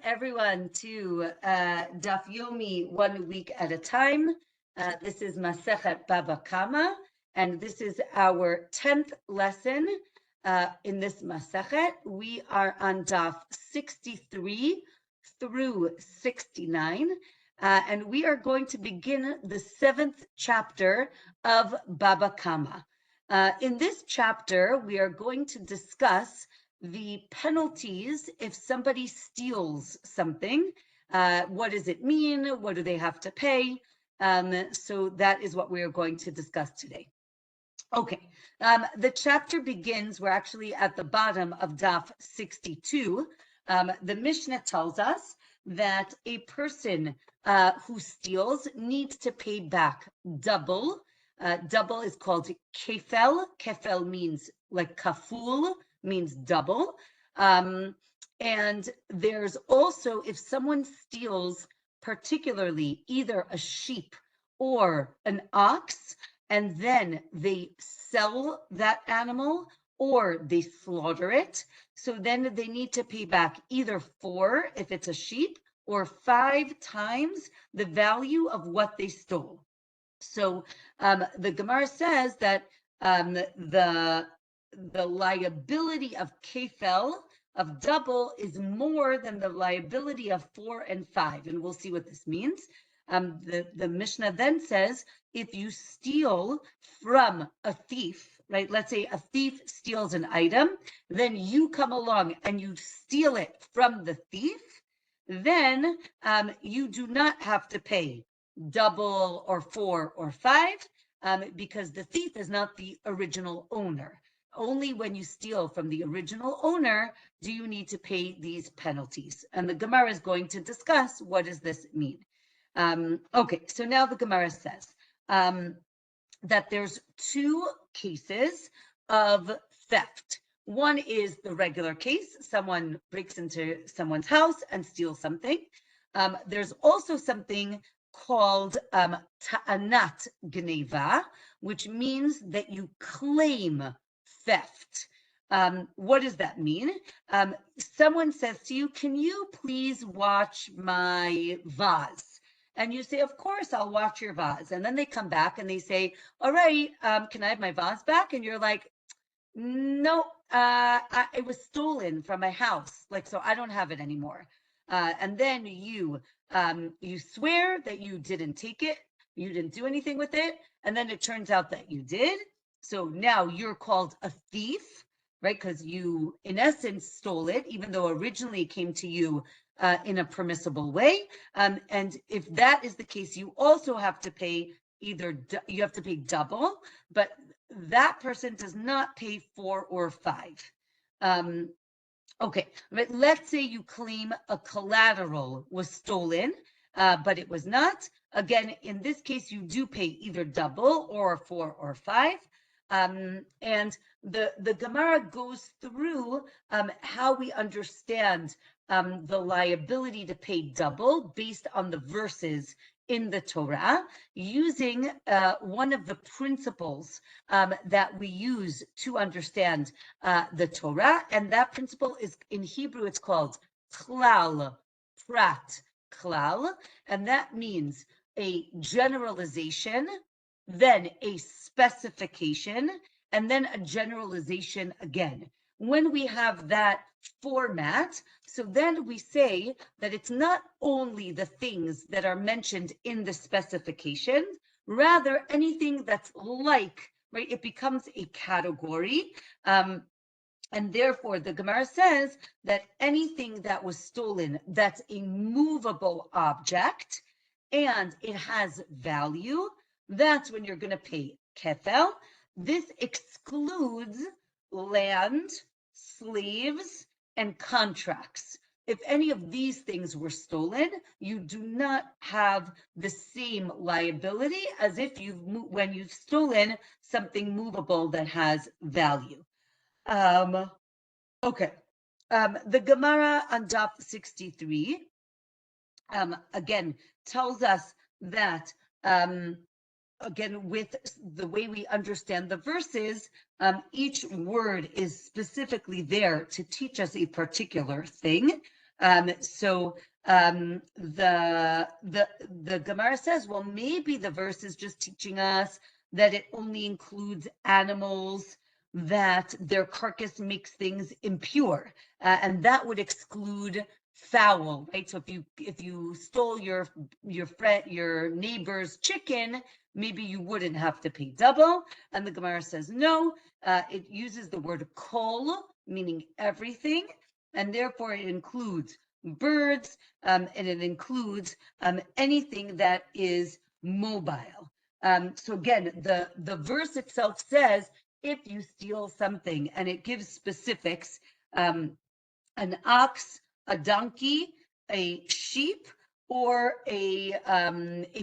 everyone to Daf Yomi 1 week at a time. This is Masechet Bava Kamma, and this is our 10th lesson in this Masechet. We are on Daf 63 through 69, and we are going to begin the 7th chapter of Bava Kamma. In this chapter, we are going to discuss the penalties if somebody steals something. What does it mean? What do they have to pay? So that is what we are going to discuss today. Okay, the chapter begins, we're actually at the bottom of Daf 62. The Mishnah tells us that a person who steals needs to pay back double. Double is called kefel. Kefel means like kaful, means double. And there's also, if someone steals particularly either a sheep or an ox, and then they sell that animal or they slaughter it, so then they need to pay back either 4 if it's a sheep or 5 times the value of what they stole. So the Gemara says that the liability of kefel, of double, is more than the liability of 4 and 5, and we'll see what this means. The Mishnah then says, if you steal from a thief, right? Let's say a thief steals an item, then you come along and you steal it from the thief, then you do not have to pay double or 4 or 5 because the thief is not the original owner. Only when you steal from the original owner do you need to pay these penalties. And the Gemara is going to discuss what does this mean. Okay, so now the Gemara says that there's 2 cases of theft. One is the regular case, someone breaks into someone's house and steals something. There's also something called ta'anat gneva, which means that you claim theft. What does that mean? Someone says to you, can you please watch my vase? And you say, of course, I'll watch your vase. And then they come back and they say, all right, can I have my vase back? And you're like, no, it was stolen from my house. Like, so I don't have it anymore. And then you swear that you didn't take it, you didn't do anything with it, and then it turns out that you did. So now you're called a thief, right? Because you, in essence, stole it, even though originally it came to you in a permissible way. And if that is the case, you also have to pay you have to pay double, but that person does not pay 4 or 5. Okay, but let's say you claim a collateral was stolen, but it was not. Again, in this case, you do pay either double or 4 or 5. And the Gemara goes through how we understand the liability to pay double based on the verses in the Torah, using one of the principles that we use to understand the Torah. And that principle is, in Hebrew, it's called klal, prat, klal. And that means a generalization, then a specification, and then a generalization again. When we have that format, so then we say that it's not only the things that are mentioned in the specification, rather anything that's like, right, it becomes a category. And therefore, the Gemara says that anything that was stolen that's a movable object and it has value, that's when you're going to pay kefel. This excludes land, slaves, and contracts. If any of these things were stolen, you do not have the same liability as if when you've stolen something movable that has value. Okay. The Gemara on Daf 63 again tells us that again, with the way we understand the verses, each word is specifically there to teach us a particular thing. The Gemara says, well, maybe the verse is just teaching us that it only includes animals that their carcass makes things impure, and that would exclude fowl, right? So if you stole your neighbor's chicken, maybe you wouldn't have to pay double. And the Gemara says no. It uses the word kol, meaning everything, and therefore it includes birds, and it includes anything that is mobile. So again, the verse itself says, if you steal something, and it gives specifics, an ox, a donkey, a sheep, or a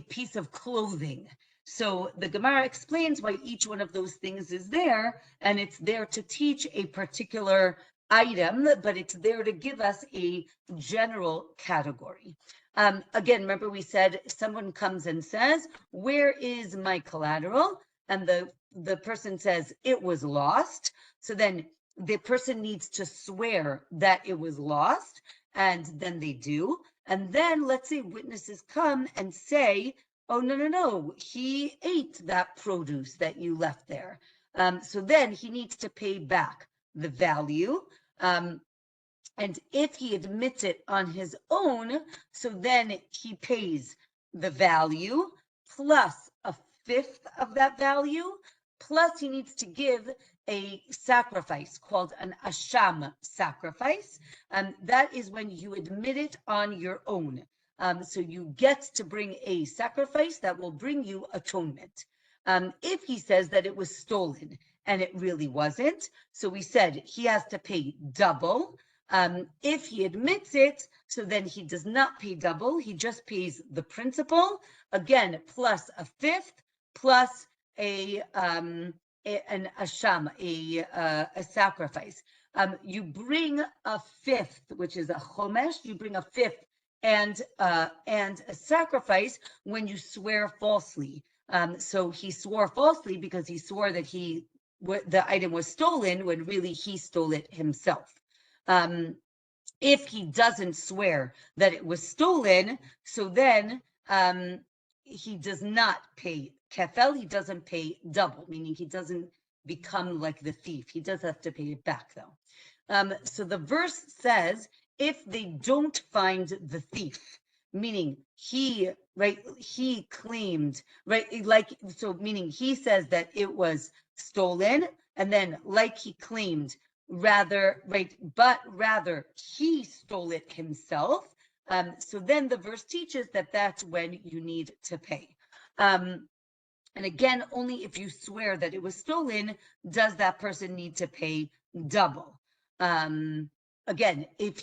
piece of clothing. So the Gemara explains why each one of those things is there, and it's there to teach a particular item, but it's there to give us a general category. Again, remember we said someone comes and says, where is my collateral? And the person says, it was lost. So then the person needs to swear that it was lost, and then they do. And then let's say witnesses come and say, oh, no, he ate that produce that you left there. So then he needs to pay back the value. And if he admits it on his own, so then he pays the value plus a fifth of that value, plus he needs to give a sacrifice called an asham sacrifice. That is when you admit it on your own. So you get to bring a sacrifice that will bring you atonement. If he says that it was stolen and it really wasn't, so we said he has to pay double. If he admits it, so then he does not pay double. He just pays the principal, again, plus a fifth, plus an asham, a sacrifice. You bring a fifth, which is a chomesh. You bring a fifth and a sacrifice when you swear falsely. So he swore falsely because he swore that the item was stolen when really he stole it himself. If he doesn't swear that it was stolen, so then he does not pay kefel, he doesn't pay double, meaning he doesn't become like the thief. He does have to pay it back though. So the verse says, if they don't find the thief, meaning he claimed, right, like, so meaning he says that it was stolen, and then like he claimed, rather he stole it himself. So then the verse teaches that that's when you need to pay. And again, only if you swear that it was stolen does that person need to pay double. Again, if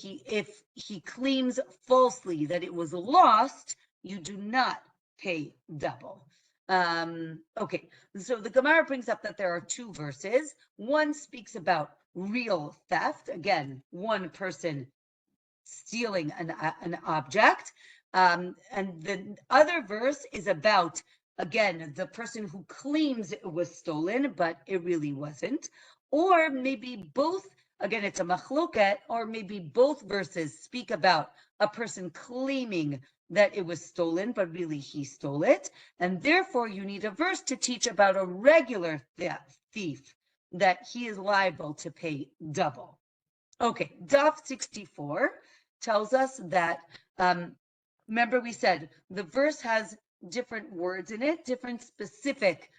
he claims falsely that it was lost, you do not pay double. Okay, so the Gemara brings up that there are two verses. One speaks about real theft, again, one person stealing an object, and the other verse is about, again, the person who claims it was stolen but it really wasn't, or maybe both. Again, it's a machloket, or maybe both verses speak about a person claiming that it was stolen, but really he stole it. And therefore, you need a verse to teach about a regular thief, that he is liable to pay double. Okay, Daf 64 tells us that, remember we said the verse has different words in it, different specific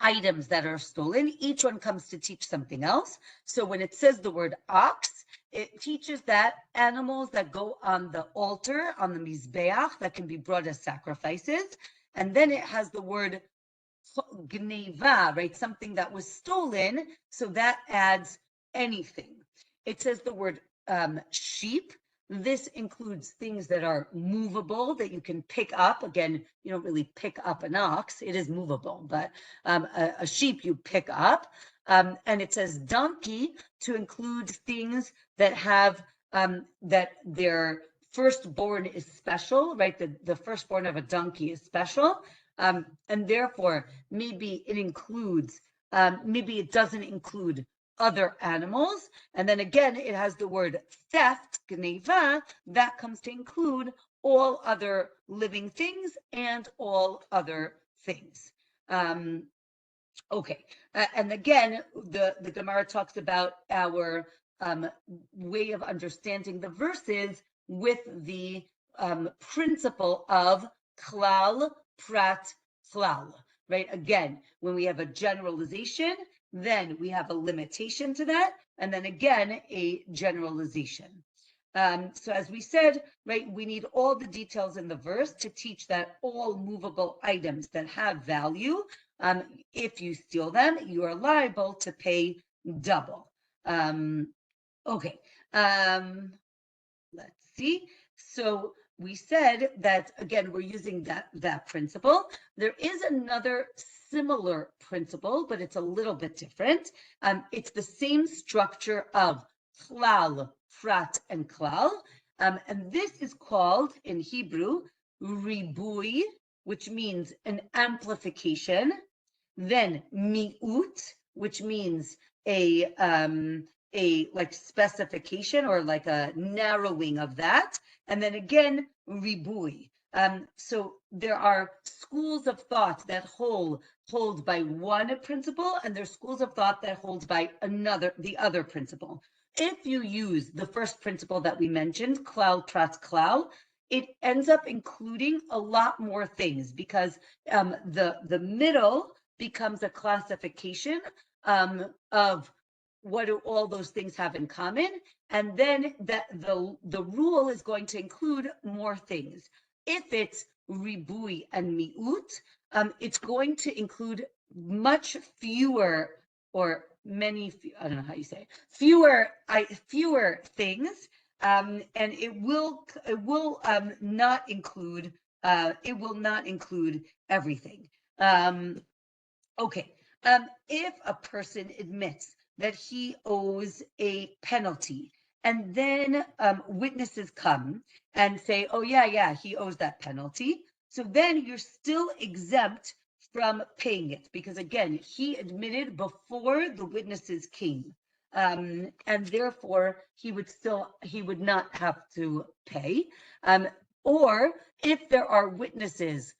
items that are stolen. Each one comes to teach something else. So when it says the word ox, it teaches that animals that go on the altar, on the mizbeach, that can be brought as sacrifices. And then it has the word gneva, right? Something that was stolen. So that adds anything. It says the word sheep. This includes things that are movable, that you can pick up. Again, you don't really pick up an ox. It is movable, but a sheep you pick up. And it says donkey to include things that have, that their firstborn is special, right? The firstborn of a donkey is special. And therefore, maybe it includes, maybe it doesn't include other animals. And then again, it has the word theft, gneva, that comes to include all other living things and all other things. Okay, and again, the Gemara talks about our way of understanding the verses with the principle of klal, prat, klal, right? Again, when we have a generalization, then we have a limitation to that, and then again, a generalization. So as we said, right, we need all the details in the verse to teach that all movable items that have value, if you steal them, you are liable to pay double. Okay, let's see. So we said that, again, we're using that principle. There is another similar principle, but it's a little bit different. It's the same structure of klal, prat, and klal. And this is called, in Hebrew, ribui, which means an amplification. Then mi'ut, which means a like specification or like a narrowing of that. And then again, ribui. So there are schools of thought that hold by one principle, and there's schools of thought that hold by the other principle. If you use the first principle that we mentioned, klal, prat, klal, it ends up including a lot more things because the middle becomes a classification of what do all those things have in common, and then the rule is going to include more things. If it's ribui and mi'ut, it's going to include much fewer or many, I don't know how you say it, fewer things, and it will not include everything. Okay, if a person admits that he owes a penalty, and then witnesses come and say, oh yeah, he owes that penalty, so then you're still exempt from paying it, because again, he admitted before the witnesses came, and therefore he would not have to pay. Or if there are witnesses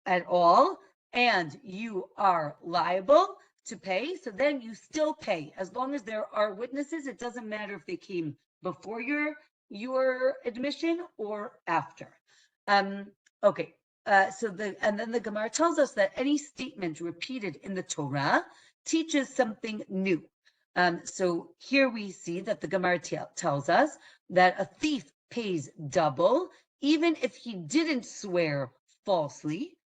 at all, and you are liable to pay, so then you still pay. As long as there are witnesses, it doesn't matter if they came before your admission or after. Okay, and then the Gemara tells us that any statement repeated in the Torah teaches something new. So here we see that the Gemara tells us that a thief pays double, even if he didn't swear falsely.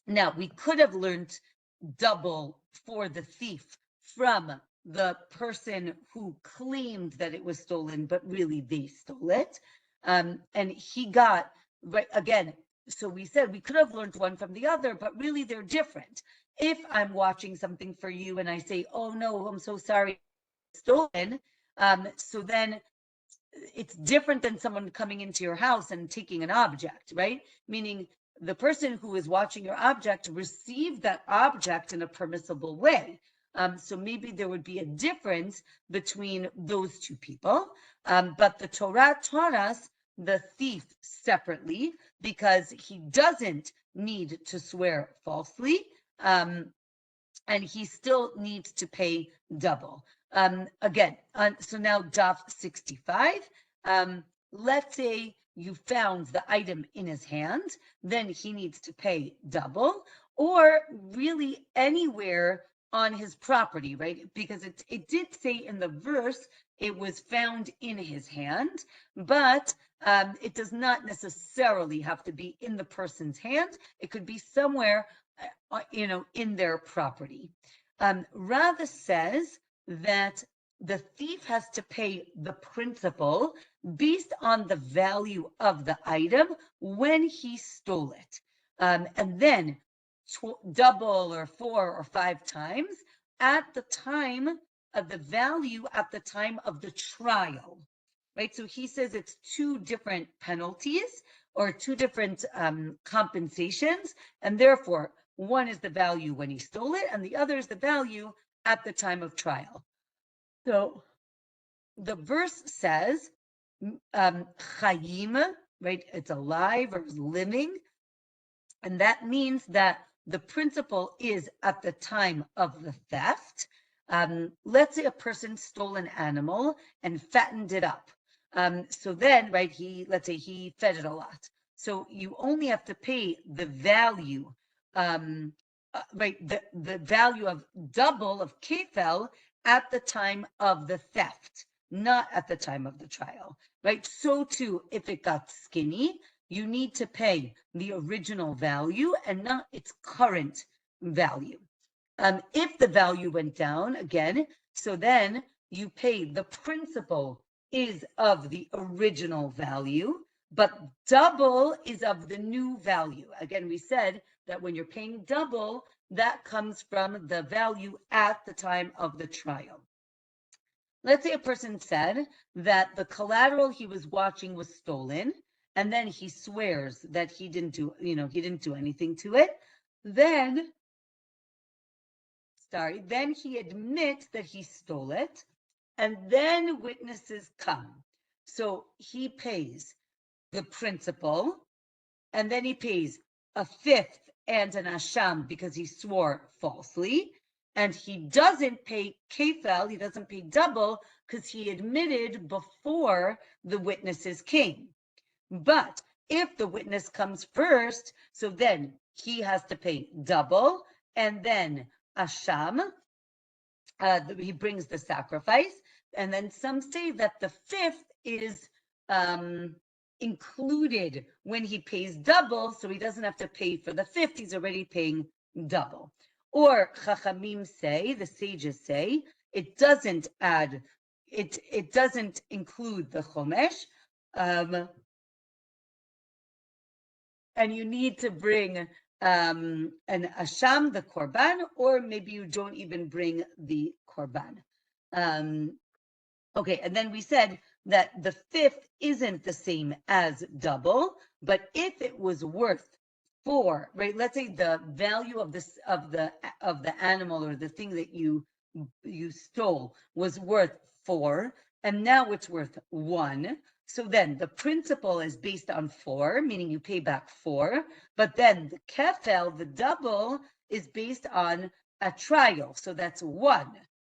Now, we could have learned double for the thief from the person who claimed that it was stolen, but really they stole it. And he got, right, again, so we said we could have learned one from the other, but really they're different. If I'm watching something for you and I say, oh no, I'm so sorry, it's stolen, so then it's different than someone coming into your house and taking an object, right? Meaning the person who is watching your object received that object in a permissible way. So maybe there would be a difference between those two people. But the Torah taught us the thief separately because he doesn't need to swear falsely. And he still needs to pay double. Again, so now daf 65. Let's say you found the item in his hand, then he needs to pay double, or really anywhere on his property, right? Because it did say in the verse it was found in his hand, but it does not necessarily have to be in the person's hand. It could be somewhere, in their property. Rava says that the thief has to pay the principal based on the value of the item when he stole it. And then double or 4 or 5 times at the time of the value at the time of the trial, right? So he says it's 2 different penalties or 2 different compensations, and therefore one is the value when he stole it, and the other is the value at the time of trial. So the verse says, chayim, right? It's alive or living. And that means that the principle is at the time of the theft. Let's say a person stole an animal and fattened it up. So then, right, let's say he fed it a lot. So you only have to pay the value, right, the value of double of kefel at the time of the theft, not at the time of the trial, right? So too, if it got skinny, you need to pay the original value and not its current value. If the value went down again, so then you pay the principal is of the original value, but double is of the new value. Again, we said that when you're paying double, that comes from the value at the time of the trial. Let's say a person said that the collateral he was watching was stolen, and then he swears that he didn't do anything to it. Then he admits that he stole it, and then witnesses come. So he pays the principal, and then he pays a fifth and an asham because he swore falsely. And he doesn't pay kefel, he doesn't pay double because he admitted before the witnesses came. But if the witness comes first, so then he has to pay double, and then asham, he brings the sacrifice, and then some say that the fifth is included when he pays double, so he doesn't have to pay for the fifth, he's already paying double. Or Chachamim say, the sages say, it doesn't include the chomesh, and you need to bring an asham, the korban, or maybe you don't even bring the korban. Okay, and then we said that the fifth isn't the same as double, but if it was worth 4, right? Let's say the value of the animal or the thing that you stole was worth 4, and now it's worth 1. So then the principal is based on 4, meaning you pay back 4, but then the kefel, the double, is based on a trial, so that's 1,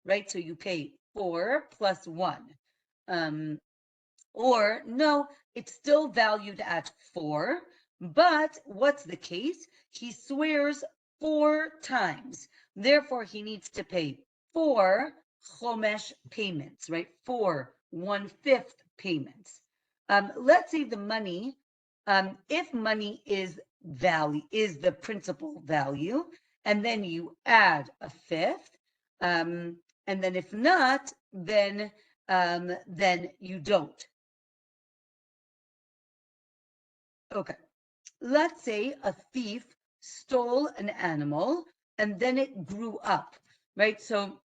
right? So you pay 4 plus 1. Or no, it's still valued at 4, but what's the case? He swears 4 times. Therefore, he needs to pay 4 chomesh payments, right? 4 1/5 payments. Let's say the money, if money is the principal value, and then you add a fifth, and then if not, then you don't. Okay, let's say a thief stole an animal and then it grew up, right? So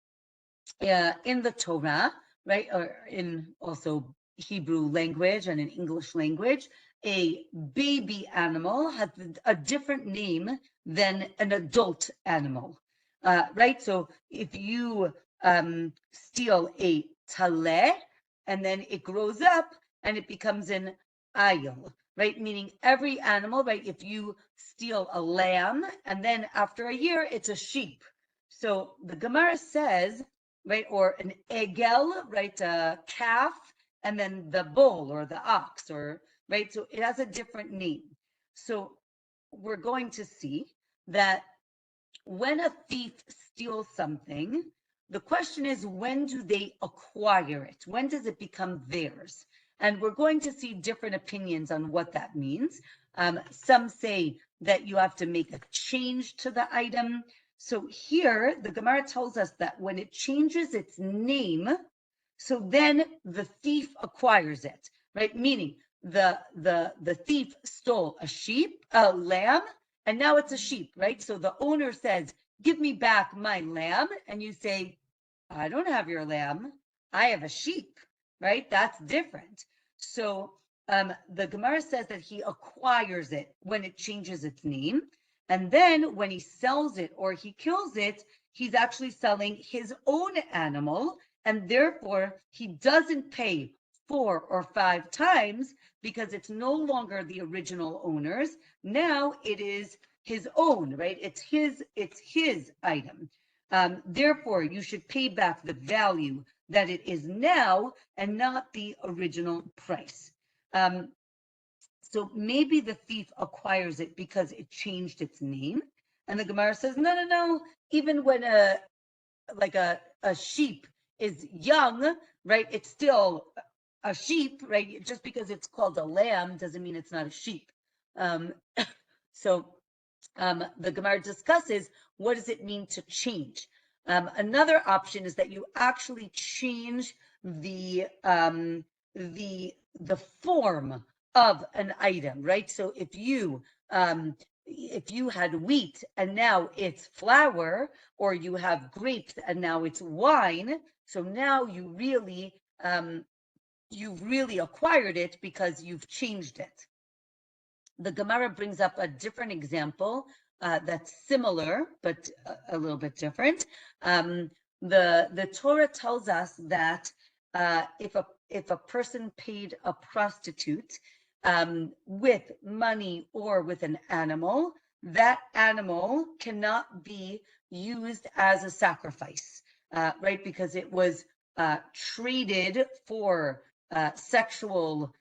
in the Torah, right, or in also Hebrew language and in English language, a baby animal has a different name than an adult animal, right? So if you steal a taleh and then it grows up and it becomes an ayil, right? Meaning every animal, right? If you steal a lamb and then after a year it's a sheep. So the Gemara says, right, or an egel, right, a calf, and then the bull or the ox, or right, so it has a different name. So we're going to see that when a thief steals something, the question is, when do they acquire it? When does it become theirs? And we're going to see different opinions on what that means. Some say that you have to make a change to the item. So here, the Gemara tells us that when it changes its name, so then the thief acquires it, right? Meaning the thief stole a lamb, and now it's a sheep, right? So the owner says, give me back my lamb. And you say, I don't have your lamb. I have a sheep, right? That's different. So the Gemara says that he acquires it when it changes its name. And then when he sells it or he kills it, he's actually selling his own animal, and therefore he doesn't pay 4 or 5 times because it's no longer the original owner's. Now it is his own, right? It's his item. Therefore, you should pay back the value that it is now and not the original price. So maybe the thief acquires it because it changed its name. And the Gemara says, no, no, no. Even when a sheep is young, right? It's still a sheep, right? Just because it's called a lamb doesn't mean it's not a sheep. Um, so the Gemara discusses what does it mean to change. Another option is that you actually change the the form of an item, right? So if you had wheat and now it's flour, or you have grapes and now it's wine, so now you've really acquired it because you've changed it. The Gemara brings up a different example that's similar, but a little bit different. The Torah tells us that if a person paid a prostitute with money or with an animal, that animal cannot be used as a sacrifice, right? Because it was traded for sexual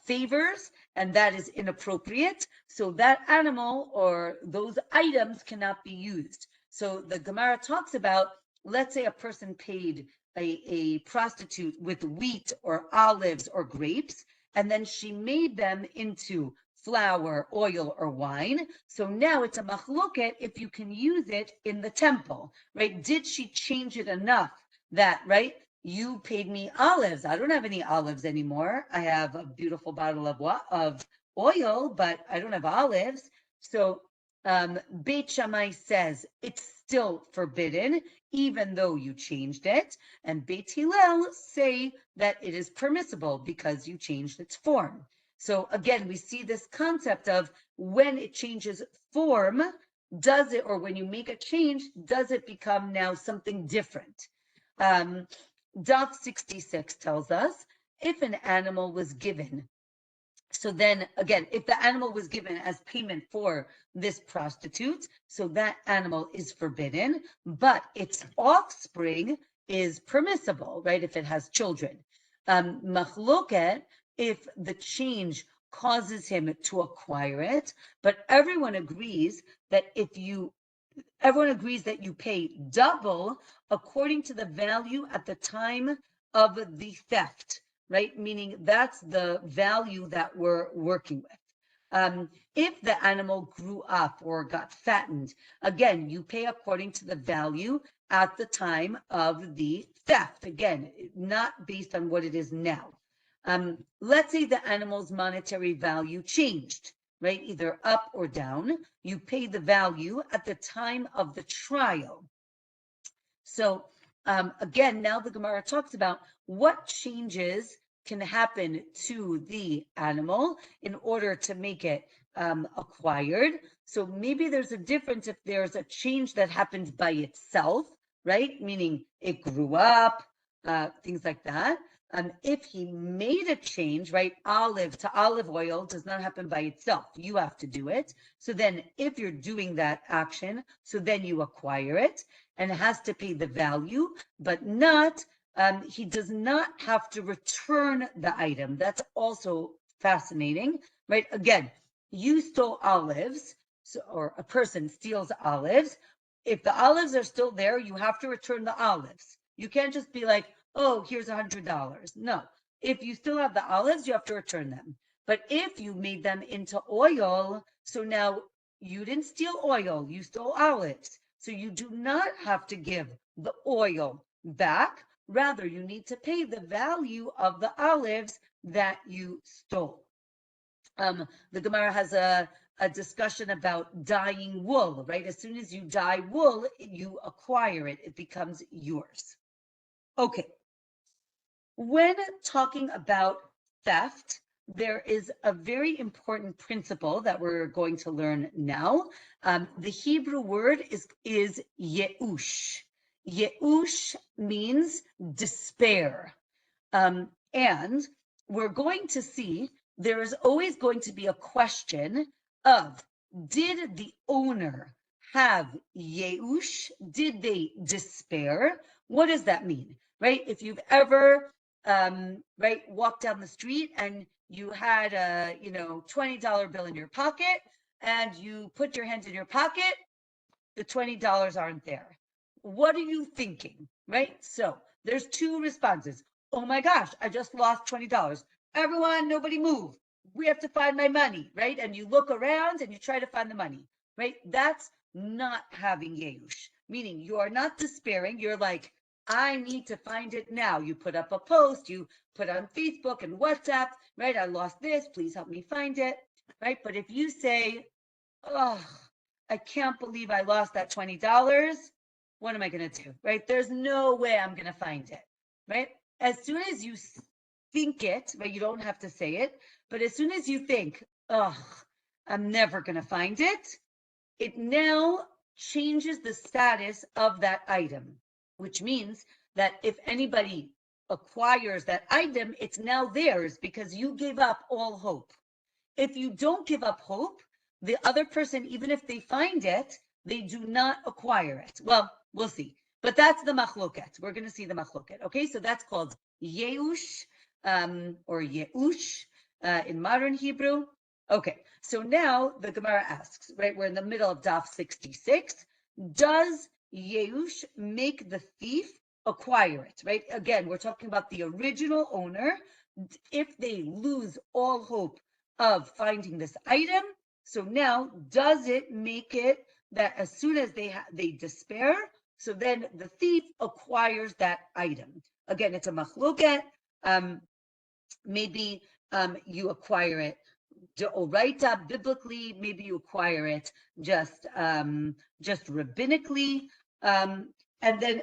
favors, and that is inappropriate. So that animal or those items cannot be used. So the Gemara talks about, let's say a person paid a prostitute with wheat or olives or grapes, and then she made them into flour, oil, or wine. So now it's a machloket if you can use it in the temple, right? Did she change it enough that, right? You paid me olives. I don't have any olives anymore. I have a beautiful bottle of oil, but I don't have olives. So Beit Shammai says it's still forbidden, even though you changed it. And Beit Hillel say that it is permissible because you changed its form. So again, we see this concept of when it changes form, does it, or when you make a change, does it become now something different? Daf 66 tells us if an animal was given, so then again, if the animal was given as payment for this prostitute, so that animal is forbidden, but its offspring is permissible, right? If it has children. Machloket, if the change causes him to acquire it, but everyone agrees that you pay double according to the value at the time of the theft, right? Meaning that's the value that we're working with. If the animal grew up or got fattened, again, you pay according to the value at the time of the theft. Again, not based on what it is now. Let's say the animal's monetary value changed, right? Either up or down. You pay the value at the time of the trial. So again, now the Gemara talks about what changes can happen to the animal in order to make it acquired. So maybe there's a difference if there's a change that happens by itself, right? Meaning it grew up, things like that. If he made a change, right, olive to olive oil does not happen by itself. You have to do it. So then if you're doing that action, so then you acquire it and has to pay the value, but not, he does not have to return the item. That's also fascinating, right? Again, you stole olives, so, or a person steals olives. If the olives are still there, you have to return the olives. You can't just be like, oh, here's $100. No, if you still have the olives, you have to return them. But if you made them into oil, so now you didn't steal oil, you stole olives. So you do not have to give the oil back. Rather, you need to pay the value of the olives that you stole. The Gemara has a discussion about dyeing wool, right? As soon as you dye wool, you acquire it. It becomes yours. Okay. When talking about theft, there is a very important principle that we're going to learn now. The Hebrew word is yeush. Yeush means despair. And we're going to see there is always going to be a question of, did the owner have yeush? Did they despair? What does that mean, right? If you've ever, right, walked down the street and you had a, $20 bill in your pocket and you put your hand in your pocket, the $20 aren't there. What are you thinking, right? So there's two responses. Oh my gosh, I just lost $20. Everyone, nobody move. We have to find my money, right? And you look around and you try to find the money, right? That's not having yeush, meaning you are not despairing. You're like, I need to find it now. You put up a post, you put on Facebook and WhatsApp, right? I lost this, please help me find it, right? But if you say, oh, I can't believe I lost that $20. What am I going to do? Right? There's no way I'm going to find it. Right? As soon as you think it, right? You don't have to say it, but as soon as you think, oh, I'm never going to find it, it now changes the status of that item, which means that if anybody acquires that item, it's now theirs because you gave up all hope. If you don't give up hope, the other person, even if they find it, they do not acquire it. Well, we'll see. But that's the machloket. We're going to see the machloket. Okay, so that's called yeush or yeush in modern Hebrew. Okay, so now the Gemara asks, right? We're in the middle of Daf 66. Does yeush make the thief acquire it, right? Again, we're talking about the original owner. If they lose all hope of finding this item, so now does it make it that as soon as they despair, so then the thief acquires that item? Again, it's a machloket. Maybe you acquire it deoraita, biblically. Maybe you acquire it just rabbinically. And then,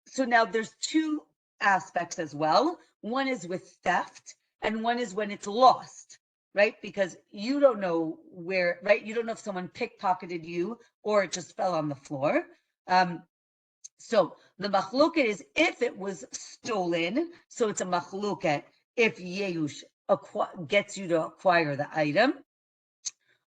so now there's two aspects as well. One is with theft, and one is when it's lost, right? Because you don't know where, right? You don't know if someone pickpocketed you or it just fell on the floor. So the machloket is if it was stolen, so it's a machloket if yeush gets you to acquire the item.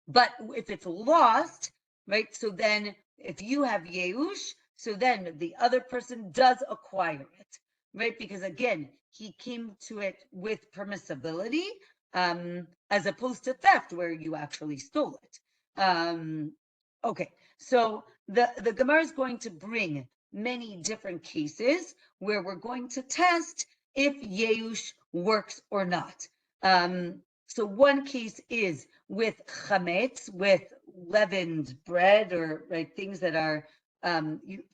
But if it's lost, right? So then if you have yeush, so then the other person does acquire it, right? Because again, he came to it with permissibility, as opposed to theft where you actually stole it. Okay, so the Gemara is going to bring many different cases where we're going to test if yeush works or not. So one case is with chametz, with leavened bread, or right, things that are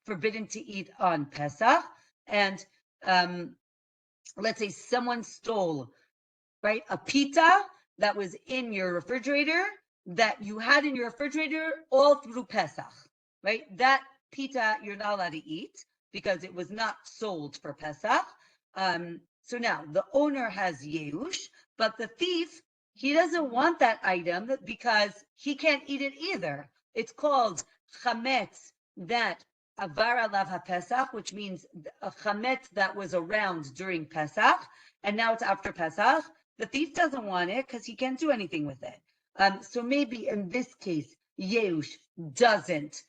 forbidden to eat on Pesach. And let's say someone stole, right, a pita that was in your refrigerator, that you had in your refrigerator all through Pesach, right? That pita you're not allowed to eat because it was not sold for Pesach. So now the owner has yeush, but the thief, he doesn't want that item because he can't eat it either. It's called chametz that avar alav haPesach, which means a chametz that was around during Pesach, and now it's after Pesach. The thief doesn't want it because he can't do anything with it. So maybe in this case, yeush doesn't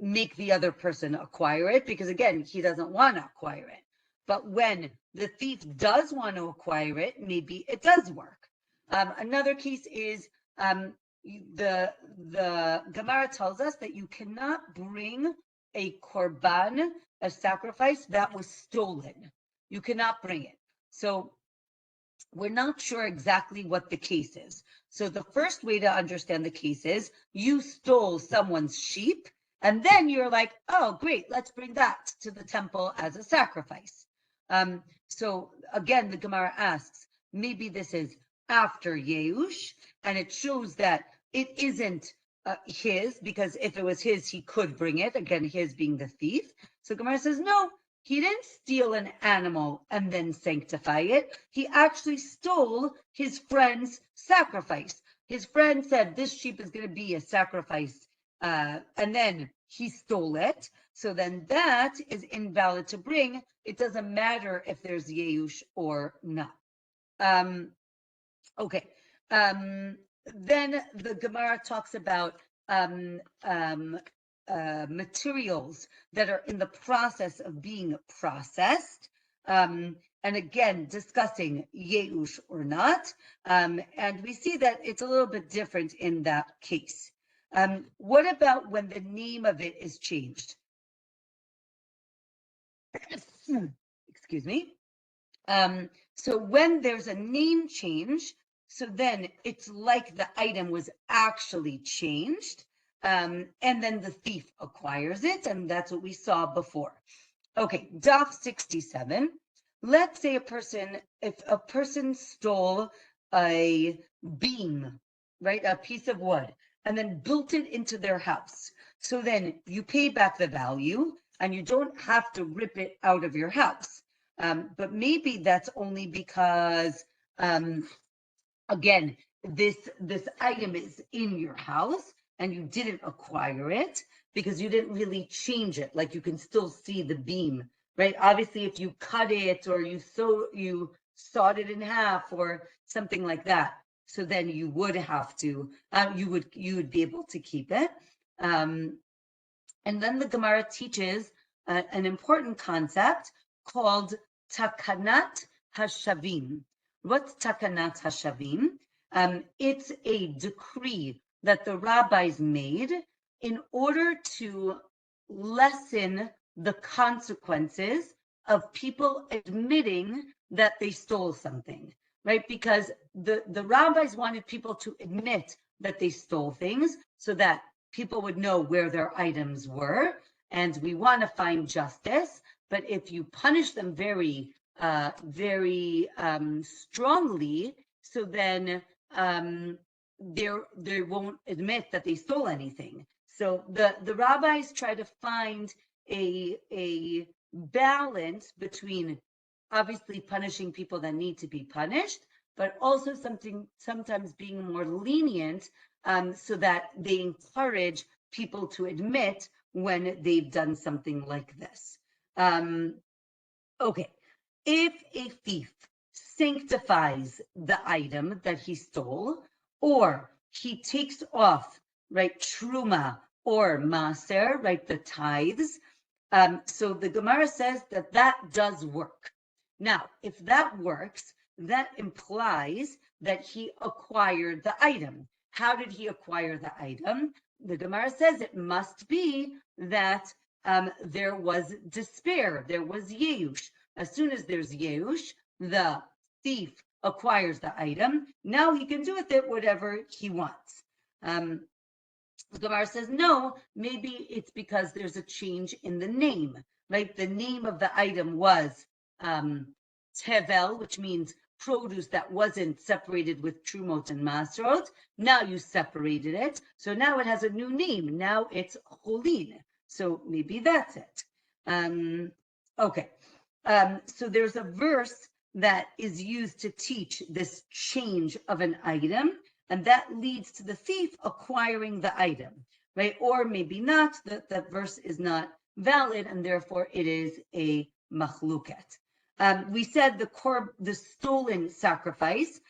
make the other person acquire it because, again, he doesn't want to acquire it. But when the thief does want to acquire it, maybe it does work. Another case is the Gemara tells us that you cannot bring a korban, a sacrifice that was stolen. You cannot bring it. So we're not sure exactly what the case is. So the first way to understand the case is you stole someone's sheep, and then you're like, oh, great, let's bring that to the temple as a sacrifice. So again, the Gemara asks, maybe this is after yeush, and it shows that it isn't his, because if it was his, he could bring it. Again, his being the thief. So Gemara says, no, he didn't steal an animal and then sanctify it. He actually stole his friend's sacrifice. His friend said, this sheep is going to be a sacrifice, and then he stole it. So then that is invalid to bring. It doesn't matter if there's Yeush or not. Okay. Then the Gemara talks about materials that are in the process of being processed. And again, discussing Yeush or not. And we see that it's a little bit different in that case. What about when the name of it is changed? Excuse me. So when there's a name change, so then it's like the item was actually changed, and then the thief acquires it, and that's what we saw before. Okay, Daf 67. Let's say if a person stole a beam, right, a piece of wood, and then built it into their house. So then you pay back the value, and you don't have to rip it out of your house. But maybe that's only because, again, this item is in your house and you didn't acquire it because you didn't really change it. Like you can still see the beam, right? Obviously, if you cut it or you sawed it in half or something like that, so then you would have to, you would be able to keep it. And then the Gemara teaches an important concept called Takanat Hashavim. What's Takanat Hashavim? It's a decree that the rabbis made in order to lessen the consequences of people admitting that they stole something, right? Because the rabbis wanted people to admit that they stole things so that people would know where their items were. And we want to find justice. But if you punish them very, very strongly, so then they won't admit that they stole anything. So the rabbis try to find a balance between obviously punishing people that need to be punished, but also sometimes being more lenient, so that they encourage people to admit when they've done something like this. Okay, if a thief sanctifies the item that he stole, or he takes off, right, truma or maser, right, the tithes, so the Gemara says that that does work. Now, if that works, that implies that he acquired the item. How did he acquire the item? The Gemara says it must be that there was despair, there was Yeush. As soon as there's Yeush, the thief acquires the item. Now he can do with it whatever he wants. The Gemara says, no, maybe it's because there's a change in the name, right? The name of the item was tevel, which means produce that wasn't separated with trumot and masrot. Now you separated it. So now it has a new name. Now it's cholin. So maybe that's it. Okay. So there's a verse that is used to teach this change of an item, and that leads to the thief acquiring the item, right? Or maybe not, that verse is not valid, and therefore it is a machluket. We said the stolen sacrifice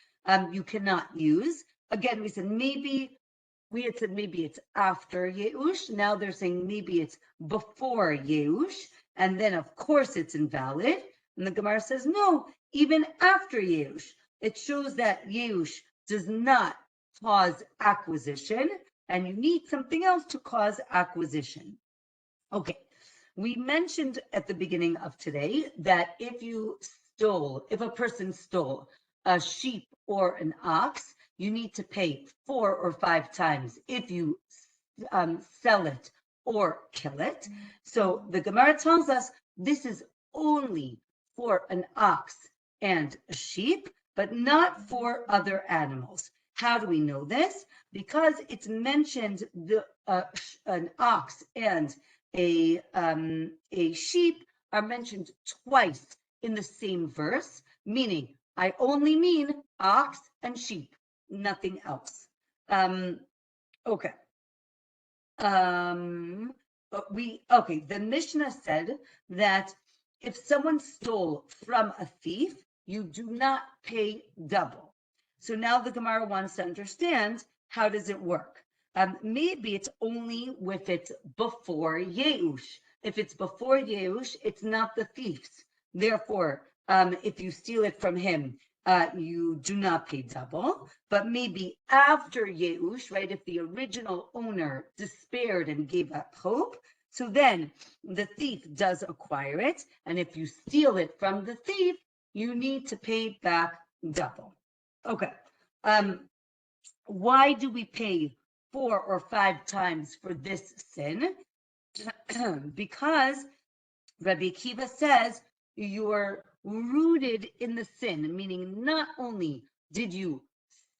you cannot use. Again, we said maybe it's after Yeush. Now they're saying maybe it's before Yeush, and then of course it's invalid. And the Gemara says, no, even after Yeush, it shows that Yeush does not cause acquisition, and you need something else to cause acquisition. Okay, we mentioned at the beginning of today that if a person stole a sheep or an ox, you need to pay 4 or 5 times if you sell it or kill it. So the Gemara tells us this is only for an ox and a sheep, but not for other animals. How do we know this? Because it's mentioned an ox and a sheep are mentioned twice in the same verse, meaning I only mean ox and sheep, nothing else. Okay. The Mishnah said that if someone stole from a thief, you do not pay double. So now the Gemara wants to understand, how does it work? Maybe it's only if it's before Yeush. If it's before Yeush, it's not the thief's. Therefore, if you steal it from him, you do not pay double. But maybe after Yeush, right, if the original owner despaired and gave up hope, so then the thief does acquire it. And if you steal it from the thief, you need to pay back double. Okay. Why do we pay 4 or 5 times for this sin? Because Rabbi Akiva says you're rooted in the sin, meaning not only did you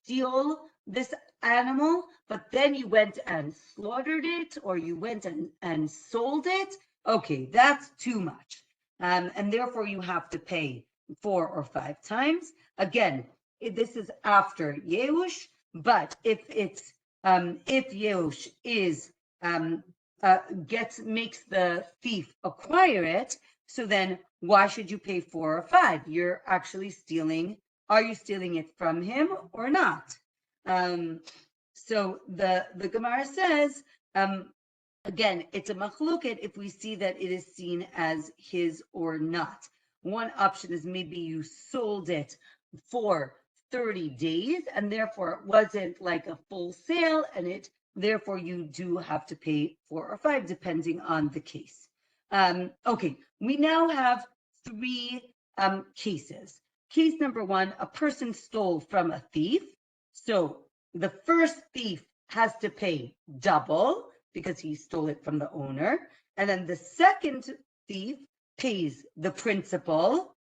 steal this animal, but then you went and slaughtered it, or you went and sold it. Okay, that's too much. And therefore you have to pay 4 or 5 times. Again, this is after Yeush, but if Yeush is makes the thief acquire it, so then why should you pay 4 or 5? You're actually stealing. Are you stealing it from him or not? So the Gemara says, again, it's a machloket if we see that it is seen as his or not. One option is maybe you sold it for 30 days and therefore it wasn't like a full sale, and therefore you do have to pay 4 or 5 depending on the case. Okay, we now have 3 cases. Case number 1, a person stole from a thief. So the first thief has to pay double because he stole it from the owner. And then the second thief pays the principal.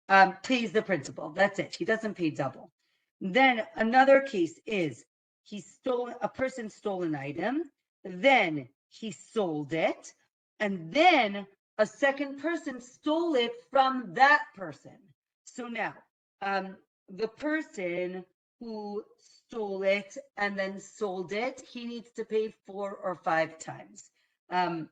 That's it. He doesn't pay double. Then another case is a person stole an item, then he sold it, and then a second person stole it from that person. So now, the person who stole it and then sold it, he needs to pay 4 or 5 times. And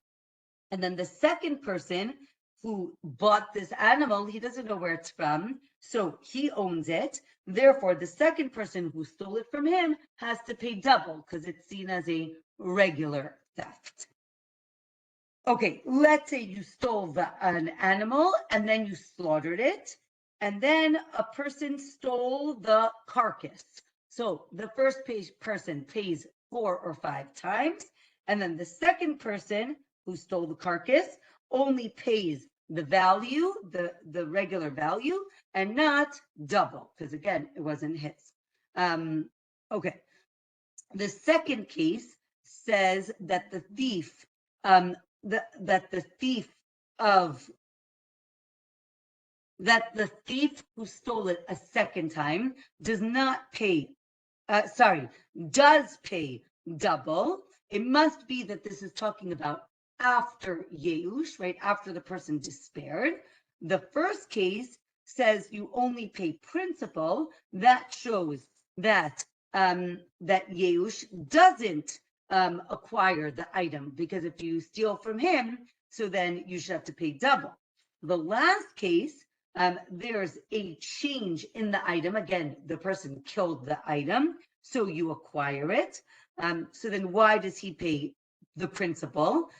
then the second person who bought this animal, he doesn't know where it's from, so he owns it. Therefore, the second person who stole it from him has to pay double because it's seen as a regular theft. Okay, let's say you stole an animal and then you slaughtered it, and then a person stole the carcass. So the first person pays 4 or 5 times, and then the second person who stole the carcass only pays the value, the regular value, and not double, because again, it wasn't his. Okay. The second case says that the thief, that the thief who stole it a second time does pay double. It must be that this is talking about after Yeush, right? After the person despaired. The first case says you only pay principal. That shows that Yeush doesn't acquire the item, because if you steal from him, so then you should have to pay double. The last case, there's a change in the item. Again, the person killed the item, so you acquire it. So then why does he pay the principal?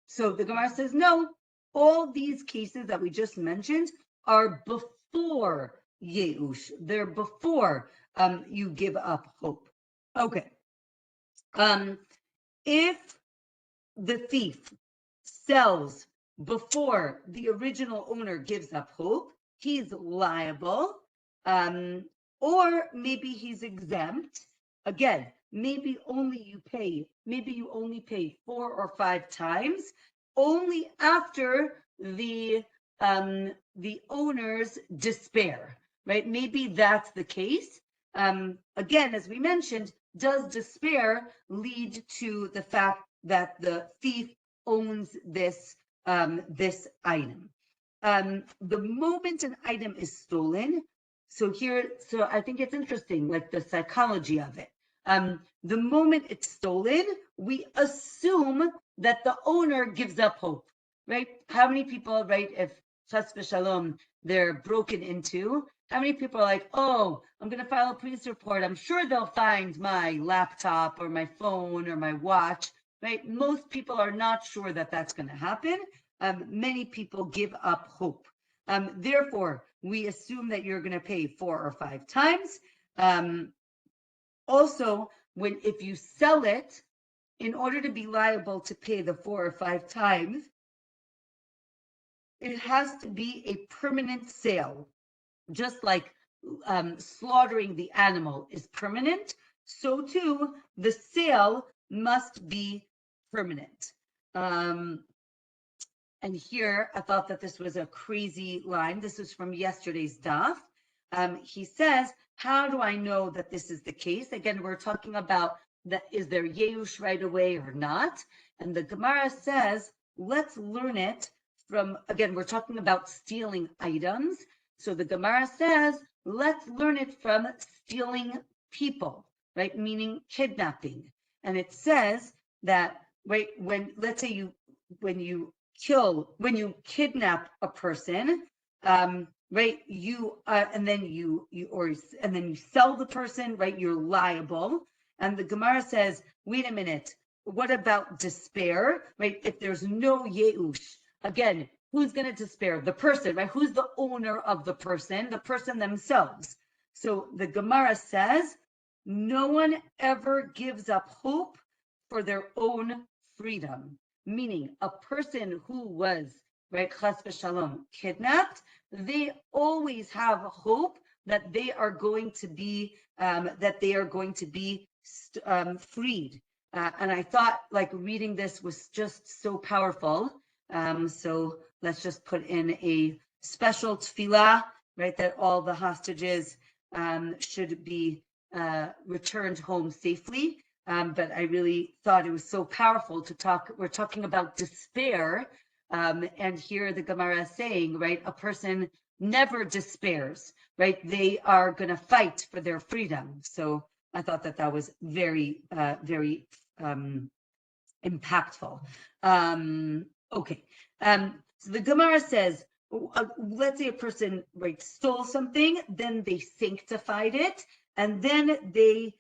So the Gemara says, no, all these cases that we just mentioned are before Yeush. They're before you give up hope. Okay. If the thief sells before the original owner gives up hope, he's liable. Or maybe he's exempt. Again, maybe you only pay 4 or 5 times, only after the owner's despair, right? Maybe that's the case. Again, as we mentioned, does despair lead to the fact that the thief owns this this item. The moment an item is stolen, so I think it's interesting, like the psychology of it. The moment it's stolen, we assume that the owner gives up hope, right? How many people, right, if chas v'shalom, they're broken into, how many people are like, oh, I'm going to file a police report. I'm sure they'll find my laptop or my phone or my watch, right? Most people are not sure that that's going to happen. Many people give up hope. Therefore, we assume that you're going to pay 4 or 5 times. Also, if you sell it, in order to be liable to pay the 4 or 5 times, it has to be a permanent sale. Just like slaughtering the animal is permanent, so too the sale must be permanent. And here I thought that this was a crazy line. This is from yesterday's daf. He says, how do I know that this is the case? Again, we're talking about that, is there Yeush right away or not? And the Gemara says, let's learn it from, again, we're talking about stealing items. So the Gemara says, let's learn it from stealing people, right? Meaning kidnapping. And it says that, right, let's say when you kidnap a person, right, and then you sell the person, right, you're liable. And the Gemara says, wait a minute, what about despair, right? If there's no Yeush, again, who's going to despair? The person, right? Who's the owner of the person? The person themselves. So the Gemara says, no one ever gives up hope for their own freedom. Meaning a person who was, right, chas v'shalom, kidnapped, they always have hope that they are going to be freed. And I thought, like, reading this was just so powerful. So let's just put in a special tefillah, right, that all the hostages should be returned home safely. But I really thought it was so powerful to talk. We're talking about despair. And here the Gemara is saying, right, a person never despairs, right? They are going to fight for their freedom. So I thought that was very, very impactful. Okay. So the Gemara says, let's say a person, right, stole something, then they sanctified it, and then they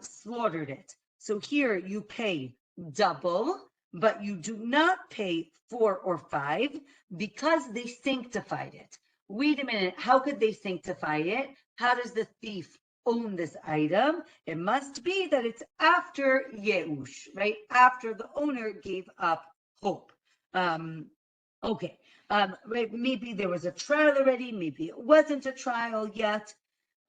slaughtered it. So here you pay double, but you do not pay 4 or 5 because they sanctified it. Wait a minute, how could they sanctify it? How does the thief own this item? It must be that it's after Yeush, right? After the owner gave up hope. Okay, right, maybe there was a trial already, maybe it wasn't a trial yet.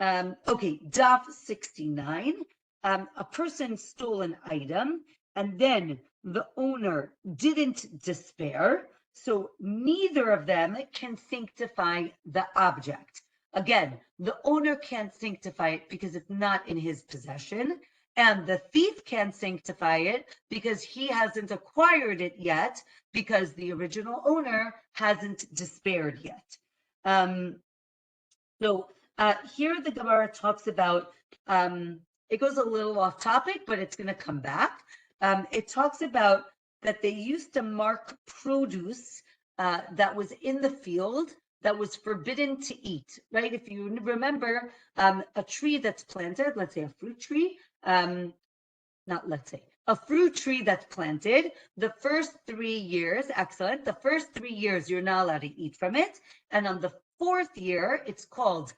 Okay, daf 69. A person stole an item and then the owner didn't despair, so neither of them can sanctify the object. Again, the owner can't sanctify it because it's not in his possession, and the thief can't sanctify it because he hasn't acquired it yet, because the original owner hasn't despaired yet. So here the Gemara talks about, it goes a little off topic, but it's going to come back. It talks about that they used to mark produce that was in the field that was forbidden to eat, right? If you remember a tree that's planted, let's say a fruit tree, a fruit tree that's planted, the first 3 years, excellent, the first 3 years you're not allowed to eat from it. And on the 4th year, it's called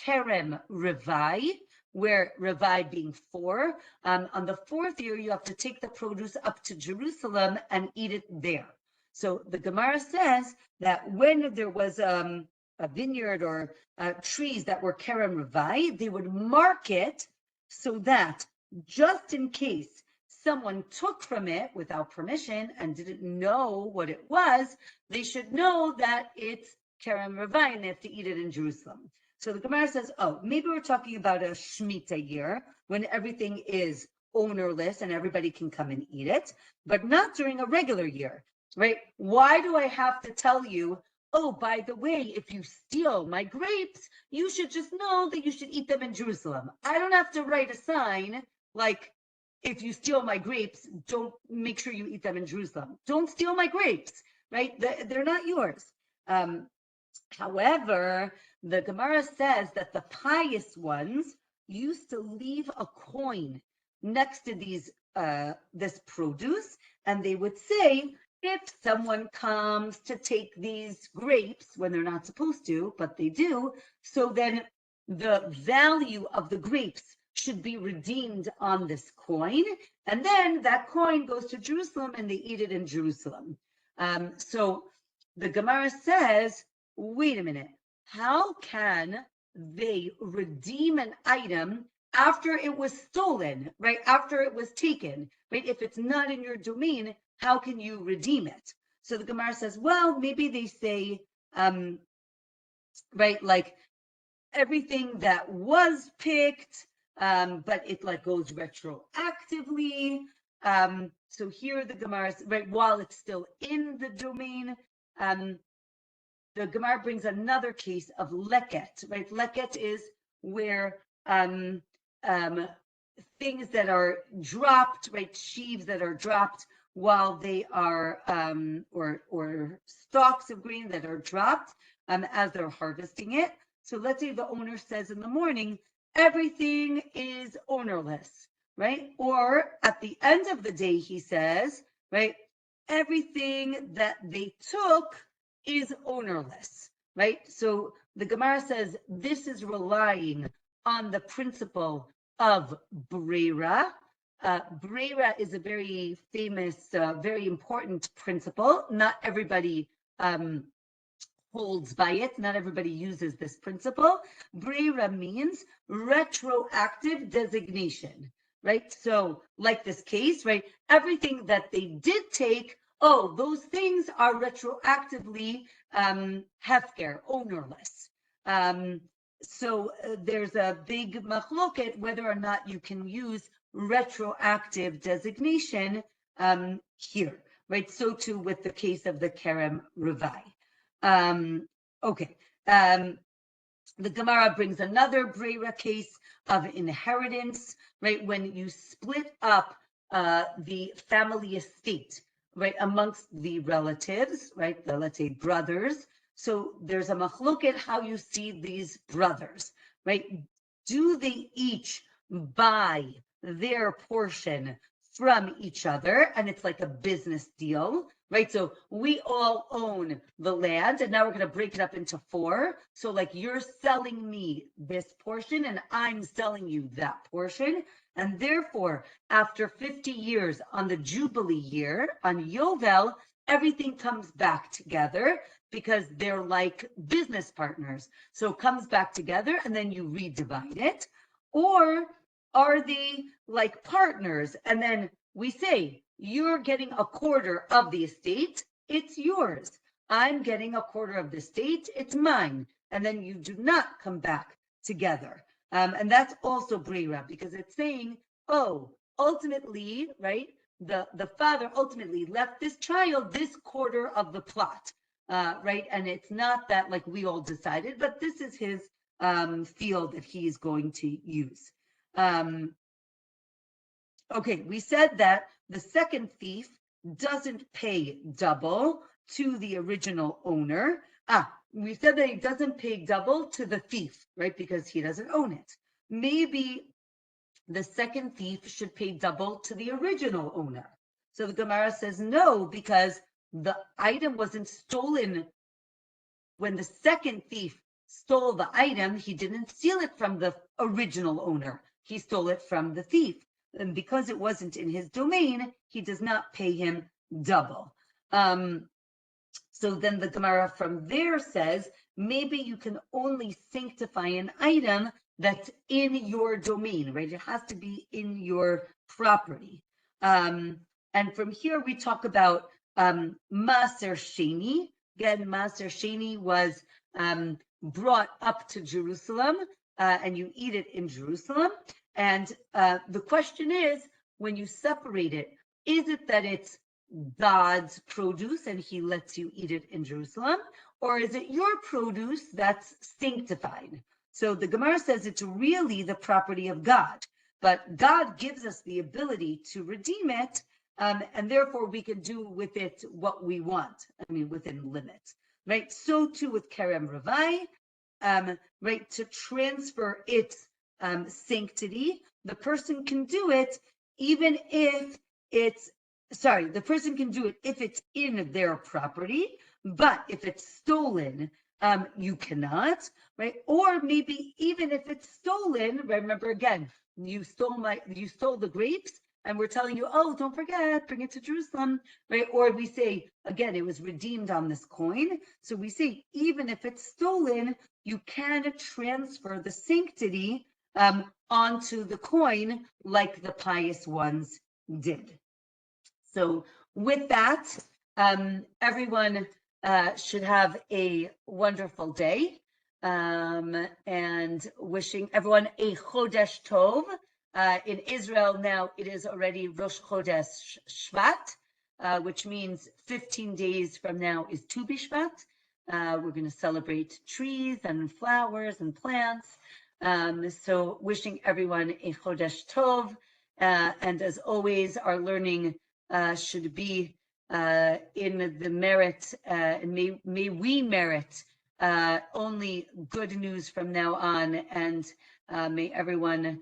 kerem revai, where revai being 4. On the 4th year, you have to take the produce up to Jerusalem and eat it there. So the Gemara says that when there was a vineyard or trees that were kerem revai, they would mark it so that just in case someone took from it without permission and didn't know what it was, they should know that it's kerem revai and they have to eat it in Jerusalem. So the Gemara says, oh, maybe we're talking about a Shemitah year when everything is ownerless and everybody can come and eat it, but not during a regular year. right? Why do I have to tell you, oh, by the way, if you steal my grapes, you should just know that you should eat them in Jerusalem. I don't have to write a sign like, if you steal my grapes, don't make sure you eat them in Jerusalem. Don't steal my grapes, right? They're not yours. Um, However, the Gemara says that the pious ones used to leave a coin next to this produce, and they would say, if someone comes to take these grapes when they're not supposed to, but they do, so then the value of the grapes should be redeemed on this coin, and then that coin goes to Jerusalem and they eat it in Jerusalem. So the Gemara says, wait a minute, how can they redeem an item after it was stolen, right? After it was taken, right? If it's not in your domain, how can you redeem it? So the Gemara says, well, maybe they say, right, like everything that was picked, but it like goes retroactively. So here the Gemara, right, while it's still in the domain, the Gemara brings another case of leket, right? Leket is where things that are dropped, right? Sheaves that are dropped while they are, or stalks of grain that are dropped as they're harvesting it. So let's say the owner says in the morning, everything is ownerless, right? Or at the end of the day, he says, right? Everything that they took is ownerless, right? So the Gemara says this is relying on the principle of Brera. Brera is a very famous, very important principle. Not everybody holds by it. Not everybody uses this principle. Brera means retroactive designation, right? So like this case, right? Everything that they did take, oh, those things are retroactively hefker, ownerless. So there's a big machloket whether or not you can use retroactive designation here, right? So too with the case of the Kerem Revai. Okay. The Gemara brings another Brera case of inheritance, right? When you split up the family estate, right, amongst the relatives, right, the, let's say, brothers. So there's a machloket how you see these brothers, right? Do they each buy their portion from each other? And it's like a business deal, right? So we all own the land and now we're going to break it up into 4. So like you're selling me this portion and I'm selling you that portion. And therefore, after 50 years on the Jubilee year, on Yovel, everything comes back together because they're like business partners. So it comes back together and then you redivide it. Or are they like partners? And then we say, you're getting a quarter of the estate, it's yours. I'm getting a quarter of the estate, it's mine. And then you do not come back together. And that's also Brera because it's saying, oh, ultimately, right, the father ultimately left this child this quarter of the plot, right? And it's not that like we all decided, but this is his field that he's going to use. Okay, we said that the second thief doesn't pay double to the original owner. We said that he doesn't pay double to the thief, right? Because he doesn't own it. Maybe the second thief should pay double to the original owner. So the Gemara says no, because the item wasn't stolen when the second thief stole the item. He didn't steal it from the original owner. He stole it from the thief. And because it wasn't in his domain, he does not pay him double. So then the Gemara from there says, maybe you can only sanctify an item that's in your domain, right? It has to be in your property. And from here, we talk about Maser Sheni. Again, Maser Sheni was brought up to Jerusalem, and you eat it in Jerusalem. And the question is, when you separate it, is it that it's God's produce and he lets you eat it in Jerusalem? Or is it your produce that's sanctified? So the Gemara says it's really the property of God, but God gives us the ability to redeem it, and therefore we can do with it what we want. I mean, within limits, right? So too with Kerem Ravai, right? To transfer its sanctity, the person can do it even if it's the person can do it if it's in their property, but if it's stolen, you cannot, right? Or maybe even if it's stolen, remember again, you stole the grapes, and we're telling you, oh, don't forget, bring it to Jerusalem, right? Or we say, again, it was redeemed on this coin. So we say, even if it's stolen, you can transfer the sanctity onto the coin like the pious ones did. So with that, everyone should have a wonderful day, and wishing everyone a Chodesh Tov. In Israel now, it is already Rosh Chodesh Shvat, which means 15 days from now is Tu B'Shvat. We're going to celebrate trees and flowers and plants. So wishing everyone a Chodesh Tov. And as always, our learning should be in the merit, and may we merit only good news from now on, and may everyone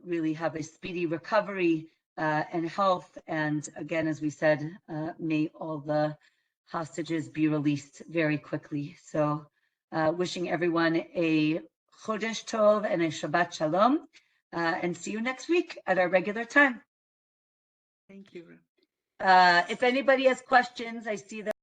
really have a speedy recovery and health. And again, as we said, may all the hostages be released very quickly. So wishing everyone a Chodesh Tov and a Shabbat Shalom, and see you next week at our regular time. Thank you. If anybody has questions, I see that